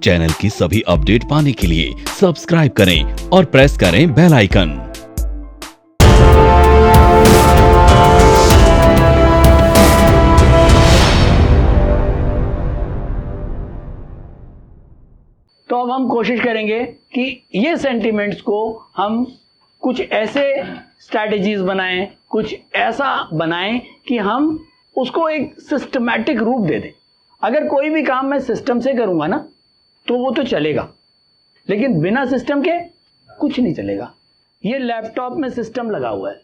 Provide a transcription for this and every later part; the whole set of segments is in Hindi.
चैनल की सभी अपडेट पाने के लिए सब्सक्राइब करें और प्रेस करें बेल आइकन। तो अब हम कोशिश करेंगे कि ये सेंटिमेंट्स को हम कुछ ऐसे स्ट्रैटेजीज बनाएं, कुछ ऐसा बनाएं कि हम उसको एक सिस्टमैटिक रूप दे दें। अगर कोई भी काम मैं सिस्टम से करूंगा ना तो वो तो चलेगा, लेकिन बिना सिस्टम के कुछ नहीं चलेगा। ये लैपटॉप में सिस्टम लगा हुआ है,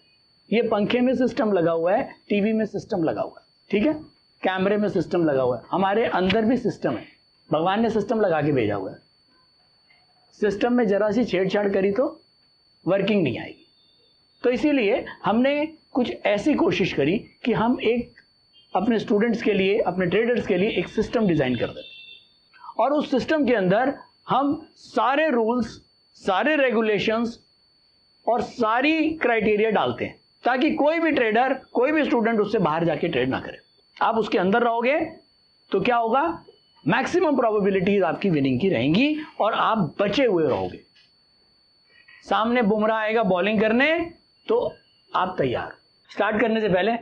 ये पंखे में सिस्टम लगा हुआ है, टीवी में सिस्टम लगा हुआ है, ठीक है, कैमरे में सिस्टम लगा हुआ है, हमारे अंदर भी सिस्टम है। भगवान ने सिस्टम लगा के भेजा हुआ है। सिस्टम में जरा सी छेड़छाड़ करी तो वर्किंग नहीं आएगी। तो इसीलिए हमने कुछ ऐसी कोशिश करी कि हम एक अपने स्टूडेंट्स के लिए, अपने ट्रेडर्स के लिए एक सिस्टम डिजाइन कर देते और उस सिस्टम के अंदर हम सारे रूल्स, सारे रेगुलेशंस और सारी क्राइटेरिया डालते हैं ताकि कोई भी ट्रेडर, कोई भी स्टूडेंट उससे बाहर जाके ट्रेड ना करे। आप उसके अंदर रहोगे तो क्या होगा, मैक्सिमम प्रोबेबिलिटीज आपकी विनिंग की रहेंगी और आप बचे हुए रहोगे। सामने बुमराह आएगा बॉलिंग करने तो आप तैयार। स्टार्ट करने से पहले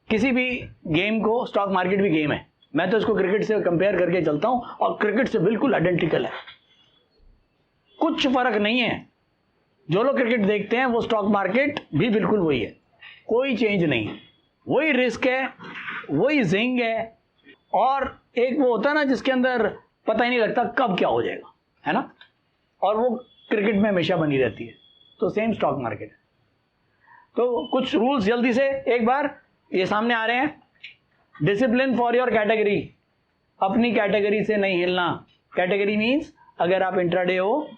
किसी भी गेम को, स्टॉक मार्केट भी गेम है, मैं तो इसको क्रिकेट से कंपेयर करके चलता हूं और क्रिकेट से बिल्कुल आइडेंटिकल है, कुछ फर्क नहीं है। जो लोग क्रिकेट देखते हैं वो स्टॉक मार्केट भी बिल्कुल वही है, कोई चेंज नहीं है, वही रिस्क है, वही जिंग है और एक वो होता है ना जिसके अंदर पता ही नहीं लगता कब क्या हो जाएगा, है ना, और वो क्रिकेट में हमेशा बनी रहती है। तो सेम स्टॉक मार्केट है। तो कुछ रूल्स जल्दी से एक बार ये सामने आ रहे हैं। डिसिप्लिन फॉर योर कैटेगरी, अपनी कैटेगरी से नहीं हिलना। कैटेगरी मीन्स अगर आप इंट्राडे हो,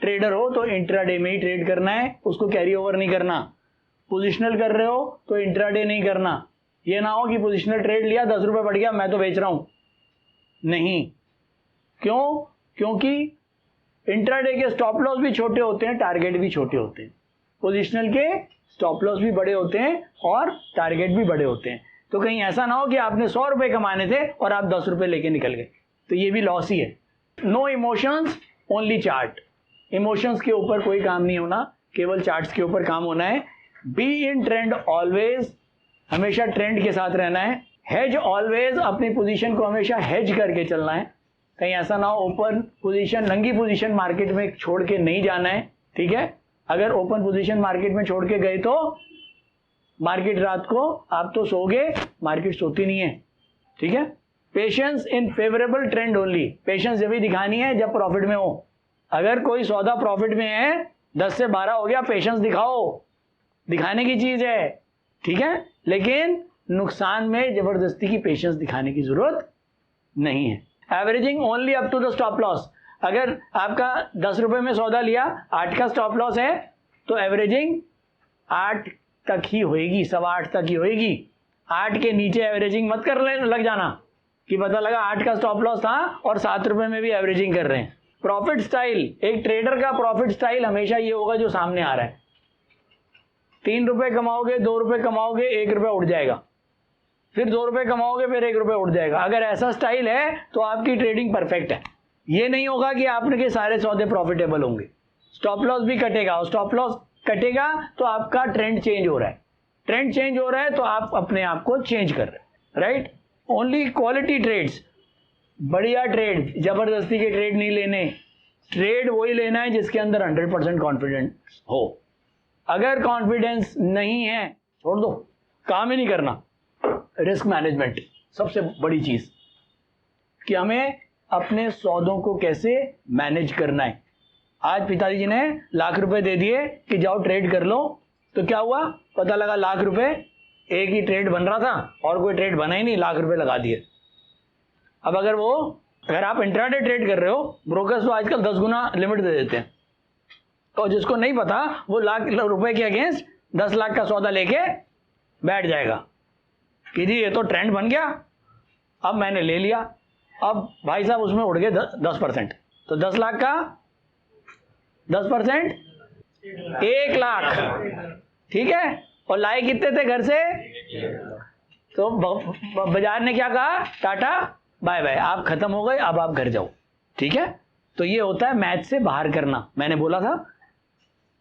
ट्रेडर हो तो इंट्राडे में ही ट्रेड करना है, उसको कैरी ओवर नहीं करना। पोजिशनल कर रहे हो तो इंट्राडे नहीं करना। ये ना हो कि पोजिशनल ट्रेड लिया, 10 रुपए बढ़ गया, मैं तो बेच रहा हूं, नहीं। क्यों? क्योंकि इंट्राडे के स्टॉप लॉस भी छोटे होते हैं, टारगेट भी छोटे होते हैं। पोजिशनल के स्टॉप लॉस भी बड़े होते हैं और टारगेट भी बड़े होते हैं। तो कहीं ऐसा ना हो कि आपने 100 रुपए कमाने थे और आप 10 रुपए लेके निकल गए, तो ये भी लॉस ही है। No emotions, only chart. Emotions के ऊपर कोई काम नहीं होना, केवल चार्ट्स के ऊपर काम होना है। बी इन ट्रेंड ऑलवेज, हमेशा ट्रेंड के साथ रहना है। हेज ऑलवेज, अपनी पोजीशन को हमेशा हेज करके चलना है। कहीं ऐसा ना हो ओपन पोजीशन, नंगी पोजीशन मार्केट में छोड़ के नहीं जाना है, ठीक है। अगर ओपन पोजीशन मार्केट में छोड़ के गए तो मार्केट रात को आप तो सोओगे, मार्केट सोती नहीं है, ठीक है। पेशेंस इन फेवरेबल ट्रेंड ओनली, पेशेंस जब भी दिखानी है जब प्रॉफिट में हो। अगर कोई सौदा प्रॉफिट में है, 10 से 12 हो गया, पेशेंस दिखाओ, दिखाने की चीज है, ठीक है। लेकिन नुकसान में जबरदस्ती की पेशेंस दिखाने की जरूरत नहीं है। Averaging only up to the stop loss. अगर आपका 10 रुपए में सौदा लिया, 8 का स्टॉप लॉस है तो एवरेजिंग 8 तक ही होएगी, 8.25 तक ही होएगी। 8 के नीचे एवरेजिंग मत कर लग जाना कि पता लगा 8 का स्टॉप लॉस था और 7 रुपए में भी एवरेजिंग कर रहे हैं। प्रॉफिट स्टाइल, एक ट्रेडर का प्रॉफिट स्टाइल हमेशा ये होगा जो सामने आ रहा है। 3 रुपए कमाओगे, 2 रुपए कमाओगे, 1 रुपए उड़ जाएगा, फिर 2 रुपए कमाओगे, फिर 1 रुपए उड़ जाएगा। अगर ऐसा स्टाइल है तो आपकी ट्रेडिंग परफेक्ट है। ये नहीं होगा कि आपके सारे सौदे प्रॉफिटेबल होंगे, स्टॉप लॉस भी कटेगा, और स्टॉप लॉस कटेगा तो आपका ट्रेंड चेंज हो रहा है, ट्रेंड चेंज हो रहा है तो आप अपने आप को चेंज कर रहे हैं, राइट। ओनली क्वालिटी ट्रेड्स, बढ़िया ट्रेड, जबरदस्ती के ट्रेड नहीं लेने। ट्रेड वही लेना है जिसके अंदर 100% कॉन्फिडेंस हो। अगर कॉन्फिडेंस नहीं है, छोड़ दो, काम ही नहीं करना। रिस्क मैनेजमेंट सबसे बड़ी चीज, कि हमें अपने सौदों को कैसे मैनेज करना है। आज पिताजी जी ने लाख रुपए दे दिए कि जाओ ट्रेड कर लो, तो क्या हुआ, पता लगा लाख रुपए एक ही ट्रेड बन रहा था और कोई ट्रेड बना ही नहीं, लाख रुपए लगा दिए। अब अगर आप इंट्राडे ट्रेड कर रहे हो, ब्रोकर्स तो आजकल 10 गुना लिमिट दे देते हैं, और जिसको नहीं पता वो लाख रुपए के अगेंस्ट 10 लाख का सौदा लेके बैठ जाएगा कि जी ये तो ट्रेंड बन गया, अब मैंने ले लिया। अब भाई साहब उसमें उड़ गए 10%, तो 10 लाख का 10% 1 लाख, ठीक है। और लाए कितने थे घर से, तो बाजार ने क्या कहा, टाटा बाय बाय, आप खत्म हो गए, अब आप घर जाओ। ठीक है, तो ये होता है मैथ से बाहर करना। मैंने बोला था,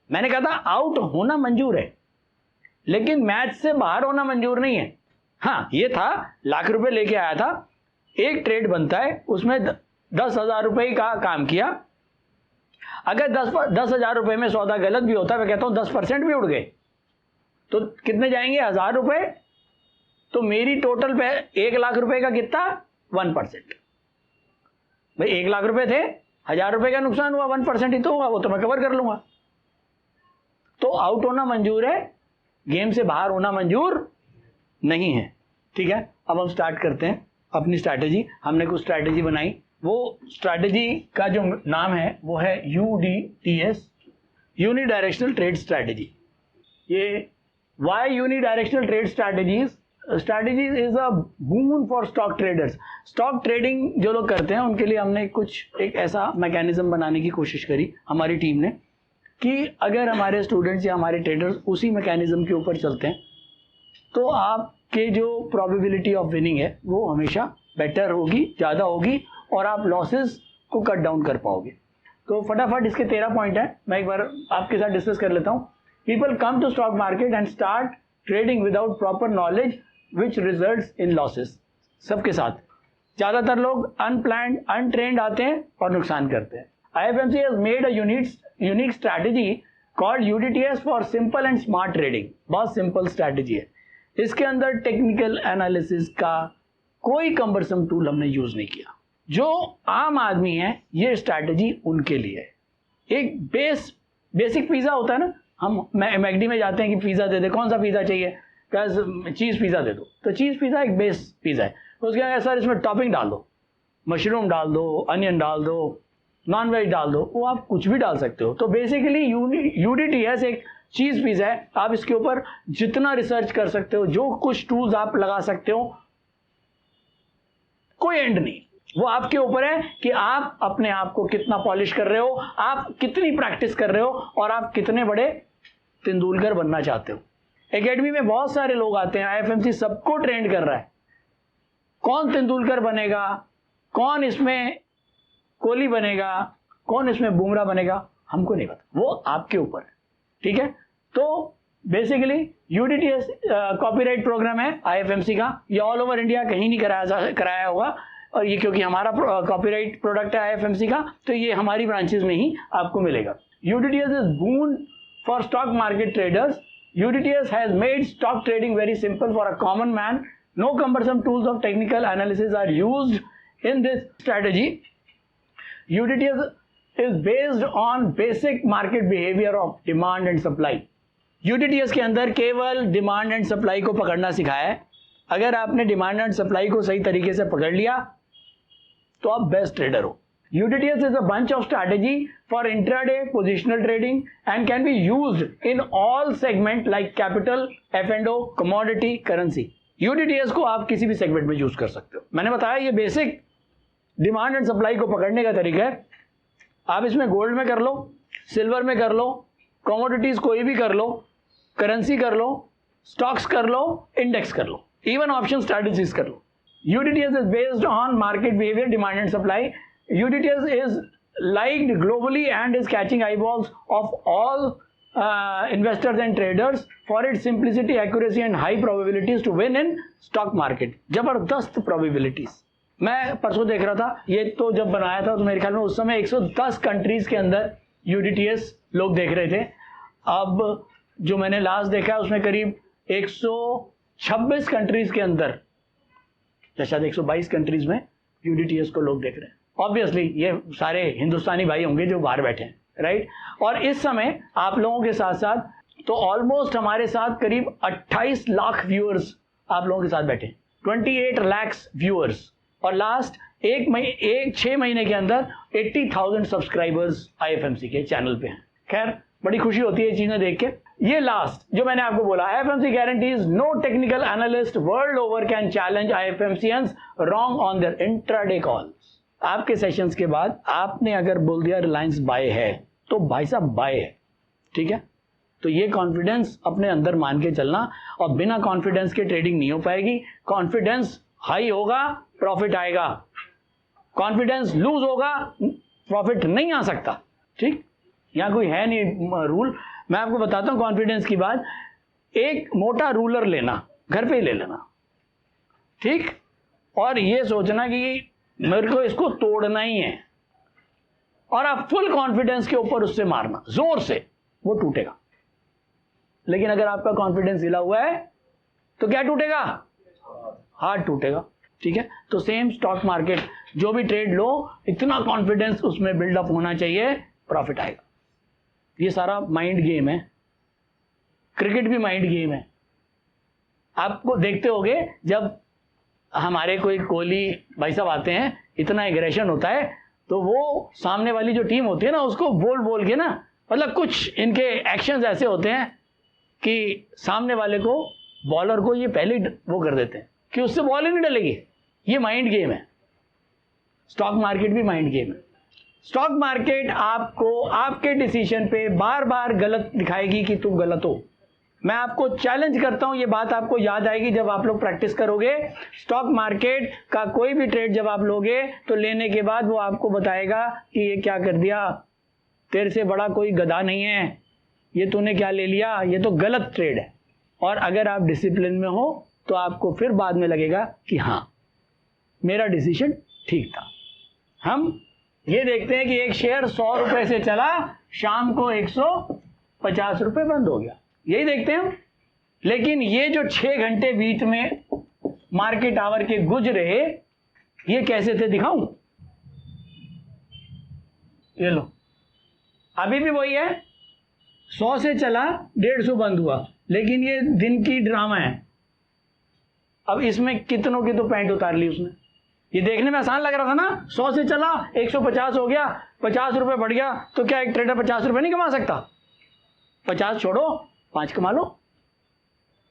मैंने कहा था आउट होना मंजूर है, लेकिन मैथ से बाहर होना मंजूर नहीं है। हाँ, ये था लाख रुपए लेके आया था, एक ट्रेड बनता है, उसमें 10,000 रुपए का काम किया। अगर 10,000 रुपए में सौदा गलत भी होता है, मैं कहता हूं 10% भी उड़ गए, तो कितने जाएंगे? 1,000 रुपए। तो मेरी टोटल पे 1 लाख रुपए का कितना? 1%। भाई 1 लाख रुपए थे, 1,000 रुपए का नुकसान हुआ, 1% ही तो होगा, वो तो मैं कवर कर लूंगा। तो आउट होना मंजूर है, गेम से बाहर होना मंजूर नहीं है। ठीक है, अब हम स्टार्ट करते हैं अपनी स्ट्रैटेजी। हमने कुछ स्ट्रैटेजी बनाई, वो स्ट्रैटेजी का जो नाम है वो है UDTS, यूनिडायरेक्शनल ट्रेड स्ट्रैटेजी। ये why unidirectional trade strategies is a boon for stock traders. Stock trading जो लोग करते हैं उनके लिए हमने एक ऐसा मैकेनिज्म बनाने की कोशिश करी हमारी टीम ने, कि अगर हमारे स्टूडेंट्स या हमारे ट्रेडर्स उसी मैकेनिज्म के ऊपर चलते हैं तो आपके जो प्रोबेबिलिटी ऑफ विनिंग है वो हमेशा बेटर होगी, ज़्यादा होगी, और आप लॉसेस को कट डाउन कर पाओगे। तो फटाफट इसके 13 पॉइंट है, मैं एक बार आपके साथ डिस्कस कर लेता हूँ। People come to stock market and start trading without proper knowledge which results in losses. सबके साथ ज़्यादातर लोग अनप्लान्ड, अनट्रेंड आते हैं और नुकसान करते हैं। IFMC has made a unique strategy called UDTS for simple and smart trading। बहुत सिंपल स्ट्रैटेजी है, इसके अंदर टेक्निकल एनालिसिस का कोई कम्बरसम टूल हमने यूज नहीं किया। जो आम आदमी है ये स्ट्रैटेजी उनके लिए है। एक बेसिक पिज्जा होता है ना, हम मैकडी में जाते हैं कि पिज्जा दे दे, कौन सा पिज्जा चाहिए? चीज पिज्जा दे दो। तो चीज पिज्जा एक बेस पिज्जा है, उसके बाद सर इसमें टॉपिंग डाल दो, मशरूम डाल दो, अनियन डाल दो, नॉन वेज डाल दो, वो आप कुछ भी डाल सकते हो। तो बेसिकली UDTS एक चीज पिज्जा है। आप इसके ऊपर जितना रिसर्च कर सकते हो, जो कुछ टूल्स आप लगा सकते हो, कोई एंड नहीं। वो आपके ऊपर है कि आप अपने आप को कितना पॉलिश कर रहे हो, आप कितनी प्रैक्टिस कर रहे हो, और आप कितने बड़े तेंदुलकर बनना चाहते हो। एकेडमी में बहुत सारे लोग आते हैं, IFMC सबको ट्रेंड कर रहा है। कौन तेंदुलकर बनेगा, कौन इसमें कोहली बनेगा, कौन इसमें बुमराह बनेगा, हमको नहीं पता, वो आपके ऊपर है। ठीक है, तो बेसिकली UDTS कॉपीराइट प्रोग्राम है IFMC का, ये ऑल ओवर इंडिया कहीं नहीं कराया होगा, और ये क्योंकि हमारा कॉपीराइट प्रोडक्ट है IFMC का, तो ये हमारी ब्रांचेस में ही आपको मिलेगा। UDTS is boon for stock market traders. UDTS has made stock trading very simple for a common man. No cumbersome tools of technical analysis are used in this strategy. UDTS is based on basic market behavior of demand and supply। UDTS के अंदर केवल डिमांड एंड सप्लाई को पकड़ना सिखाया है। अगर आपने डिमांड एंड सप्लाई को सही तरीके से पकड़ लिया तो आप बेस्ट ट्रेडर हो। UDTS is a bunch of strategy for intraday positional trading and can be used in all segment like capital, F&O, commodity, currency। UDTS को आप किसी भी सेगमेंट में यूज कर सकते हो। मैंने बताया ये बेसिक डिमांड एंड सप्लाई को पकड़ने का तरीका है। आप इसमें गोल्ड में कर लो, सिल्वर में कर लो, कमोडिटीज कोई भी कर लो, करेंसी कर लो, स्टॉक्स कर लो, इंडेक्स कर लो, इवन ऑप्शन स्ट्रैटेजीज कर लो। UDTS is based on market behavior, demand and supply। UDTS is liked globally and is catching eyeballs of all investors and traders for its simplicity, accuracy and high probabilities to win in stock market। जबरदस्त probabilities। मैं परसों देख रहा था, ये तो जब बनाया था तो मेरे ख्याल में उस समय 110 कंट्रीज के अंदर UDTS लोग देख रहे थे। अब जो मैंने लास्ट देखा उसमें करीब 126 कंट्रीज के अंदर, या शायद 122 कंट्रीज में UDTS को लोग देख रहे हैं। ऑब्वियसली ये सारे हिंदुस्तानी भाई होंगे जो बाहर बैठे हैं, राइट। और इस समय आप लोगों के साथ साथ तो ऑलमोस्ट हमारे साथ करीब 28 लाख व्यूअर्स आप लोगों के साथ बैठे, 28 लाख व्यूअर्स, और लास्ट 6 महीने के अंदर 80,000 सब्सक्राइबर्स IFMC के चैनल पे हैं। खैर बड़ी खुशी होती है ये चीजें देख के। ये लास्ट जो मैंने आपको बोला, IFMC guarantees no technical analyst world over can challenge IFMCians wrong on their intraday calls। आपके सेशंस के बाद आपने अगर बोल दिया रिलायंस बाय है तो भाई साहब बाय है, ठीक है। तो ये कॉन्फिडेंस अपने अंदर मान के चलना, और बिना कॉन्फिडेंस के ट्रेडिंग नहीं हो पाएगी। कॉन्फिडेंस हाई होगा, प्रॉफिट आएगा। कॉन्फिडेंस लूज होगा, प्रॉफिट नहीं आ सकता। ठीक, यहाँ कोई है नहीं रूल, मैं आपको बताता हूँ कॉन्फिडेंस की बात। एक मोटा रूलर लेना, घर पे ही ले लेना, ठीक, और ये सोचना कि मेरे को इसको तोड़ना ही है, और आप फुल कॉन्फिडेंस के ऊपर उससे मारना जोर से, वो टूटेगा। लेकिन अगर आपका कॉन्फिडेंस हिला हुआ है तो क्या टूटेगा? हार्ड टूटेगा। ठीक है, तो सेम स्टॉक मार्केट, जो भी ट्रेड लो, इतना कॉन्फिडेंस उसमें बिल्डअप होना चाहिए, प्रॉफिट आएगा। ये सारा माइंड गेम है। क्रिकेट भी माइंड गेम है। आपको देखते होगे जब हमारे कोई कोहली भाई साहब आते हैं, इतना एग्रेशन होता है, तो वो सामने वाली जो टीम होती है ना, उसको बोल के ना, मतलब कुछ इनके एक्शंस ऐसे होते हैं कि सामने वाले को, बॉलर को, ये पहले ही वो कर देते हैं कि उससे बॉल ही नहीं डलेगी। ये माइंड गेम है। स्टॉक मार्केट भी माइंड गेम है। स्टॉक मार्केट आपको आपके डिसीजन पे बार बार गलत दिखाएगी कि तुम गलत हो। मैं आपको चैलेंज करता हूं, ये बात आपको याद आएगी जब आप लोग प्रैक्टिस करोगे। स्टॉक मार्केट का कोई भी ट्रेड जब आप लोगे तो लेने के बाद वो आपको बताएगा कि ये क्या कर दिया, तेरे से बड़ा कोई गधा नहीं है, ये तूने क्या ले लिया, ये तो गलत ट्रेड है। और अगर आप डिसिप्लिन में हो तो आपको फिर बाद में लगेगा कि हाँ, मेरा डिसीजन ठीक था। हम ये देखते हैं कि एक शेयर 100 रुपए से चला, शाम को 150 रुपए बंद हो गया, यही देखते हैं हम। लेकिन ये जो 6 घंटे बीच में मार्केट आवर के गुजरे, ये कैसे थे दिखाऊं? ये लो, अभी भी वही है, 100 से चला, 150 बंद हुआ, लेकिन ये दिन की ड्रामा है। अब इसमें कितनों की तो पैंट उतार ली उसने। ये देखने में आसान लग रहा था ना, 100 से चला, 150 हो गया, 50 रुपए बढ़ गया, तो क्या एक ट्रेडर 50 रुपए नहीं कमा सकता? 50 छोड़ो, 5 कमा लो।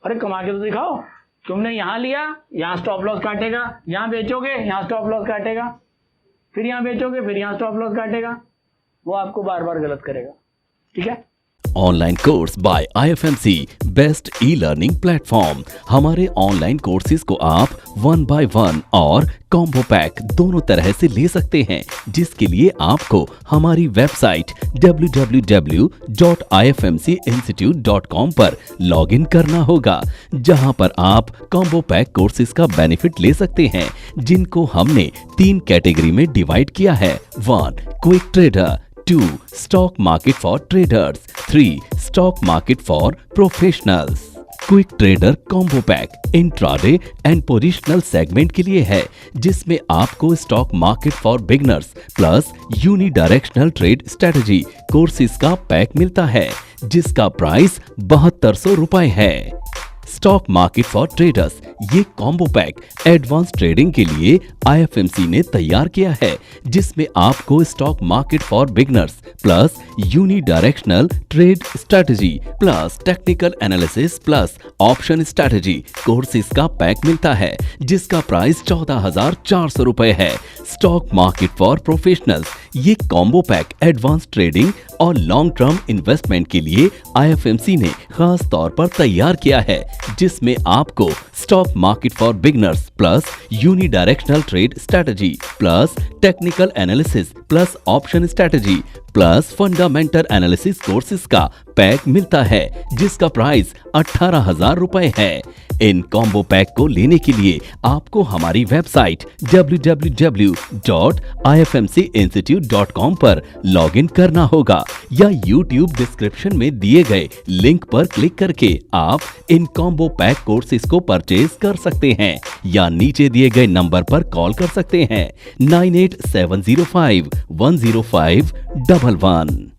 अरे कमा के तो दिखाओ। तुमने यहां लिया, यहां स्टॉप लॉस काटेगा, यहां बेचोगे, यहां स्टॉप लॉस काटेगा, फिर यहां बेचोगे, फिर यहां स्टॉप लॉस काटेगा, वो आपको बार बार गलत करेगा। ठीक है, online course by IFMC, best e learning platform. हमारे ऑनलाइन कोर्सेज को आप 1 by 1 और कॉम्बो पैक दोनों तरह से ले सकते हैं, जिसके लिए आपको हमारी वेबसाइट www.ifmcinstitute.com पर लॉगिन करना होगा, जहां पर आप कॉम्बो पैक कोर्सेज का बेनिफिट ले सकते हैं, जिनको हमने 3 कैटेगरी में डिवाइड किया है। 1 quick trader, 2 stock market for traders, 3 stock market for professionals. Quick trader combo pack intraday and positional segment के लिए है, जिसमें आपको stock market for beginners plus unidirectional trade strategy courses का पैक मिलता है, जिसका प्राइस 7200 रुपए है। स्टॉक मार्केट फॉर ट्रेडर्स, ये कॉम्बो पैक एडवांस ट्रेडिंग के लिए IFMC ने तैयार किया है, जिसमें आपको stock market for beginners plus unidirectional trade strategy plus technical analysis plus option strategy courses का पैक मिलता है, जिसका प्राइस 14,400 रुपए है। स्टॉक मार्केट फॉर प्रोफेशनल्स, ये कॉम्बो पैक एडवांस ट्रेडिंग और लॉन्ग टर्म इन्वेस्टमेंट के लिए IFMC ने खास तौर पर तैयार किया है, जिसमें आपको stock market for beginners plus unidirectional trade strategy plus technical analysis plus option strategy plus fundamental analysis courses का पैक मिलता है, जिसका प्राइस 18,000 रुपए है। इन कॉम्बो पैक को लेने के लिए आपको हमारी वेबसाइट www.ifmcinstitute.com पर लॉगिन करना होगा, या YouTube डिस्क्रिप्शन में दिए गए लिंक पर क्लिक करके आप इन कॉम्बो पैक कोर्सेज को परचेज कर सकते हैं, या नीचे दिए गए नंबर पर कॉल कर सकते हैं 9870510511।